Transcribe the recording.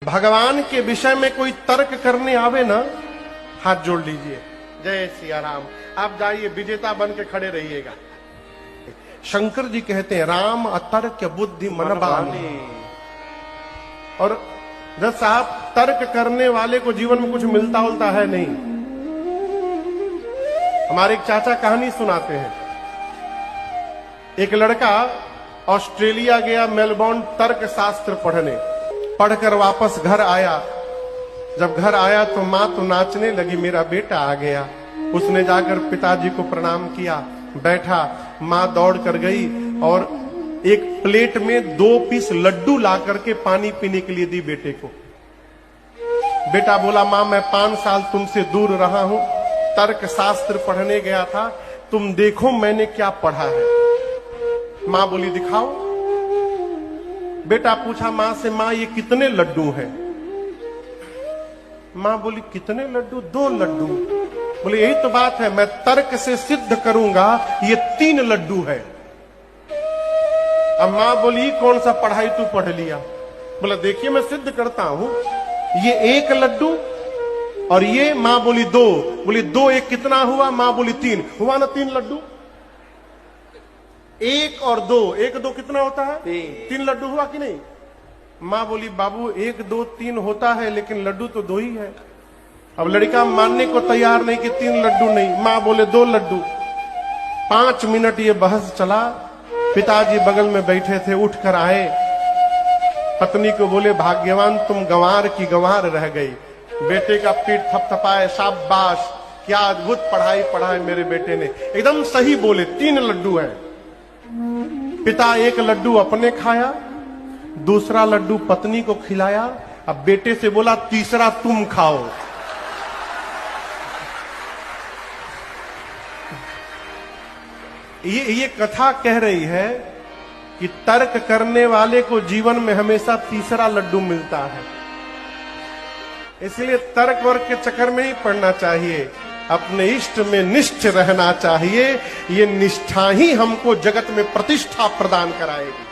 भगवान के विषय में कोई तर्क करने आवे ना, हाथ जोड़ लीजिए, जय सिया राम। आप जाइए विजेता बन के खड़े रहिएगा। शंकर जी कहते हैं राम अतर्क बुद्धि मन बानी। और जब साहब तर्क करने वाले को जीवन में कुछ मिलता उलता है नहीं। हमारे एक चाचा कहानी सुनाते हैं। एक लड़का ऑस्ट्रेलिया गया, मेलबोर्न तर्क शास्त्र पढ़ने, पढ़कर वापस घर आया। जब घर आया तो माँ तो नाचने लगी, मेरा बेटा आ गया। उसने जाकर पिताजी को प्रणाम किया, बैठा। माँ दौड़ कर गई और एक प्लेट में 2 पीस लड्डू ला करके पानी पीने के लिए दी बेटे को। बेटा बोला, माँ मैं 5 साल तुमसे दूर रहा हूं, तर्क शास्त्र पढ़ने गया था, तुम देखो मैंने क्या पढ़ा है। माँ बोली दिखाओ। बेटा पूछा माँ से, माँ ये कितने लड्डू हैं? माँ बोली कितने लड्डू? 2 लड्डू। बोले यही तो बात है, मैं तर्क से सिद्ध करूंगा ये 3 लड्डू है। अब माँ बोली कौन सा पढ़ाई तू पढ़ लिया? बोला देखिए मैं सिद्ध करता हूं, ये 1 लड्डू और ये। माँ बोली 2। बोली 2 1 कितना हुआ? माँ बोली 3 हुआ ना 3 लड्डू। 1 और 2, 1 2 कितना होता है? 3 लड्डू हुआ कि नहीं? माँ बोली बाबू 1 2 3 होता है, लेकिन लड्डू तो 2 ही है। अब लड़का मानने को तैयार नहीं कि 3 लड्डू नहीं। माँ बोले 2 लड्डू। 5 मिनट ये बहस चला। पिताजी बगल में बैठे थे, उठ कर आए, पत्नी को बोले भाग्यवान तुम गंवार की गंवार रह गई। बेटे का पीठ थपथपाए, शाबाश क्या अद्भुत पढ़ाई पढ़ा है मेरे बेटे ने, एकदम सही बोले। 3 लड्डू है। पिता 1 लड्डू अपने खाया, दूसरा लड्डू पत्नी को खिलाया। अब बेटे से बोला तीसरा तुम खाओ। ये कथा कह रही है कि तर्क करने वाले को जीवन में हमेशा तीसरा लड्डू मिलता है। इसलिए तर्क वर्क के चक्कर में ही पड़ना चाहिए, अपने इष्ट में निष्ठ रहना चाहिए। ये निष्ठा ही हमको जगत में प्रतिष्ठा प्रदान कराएगी।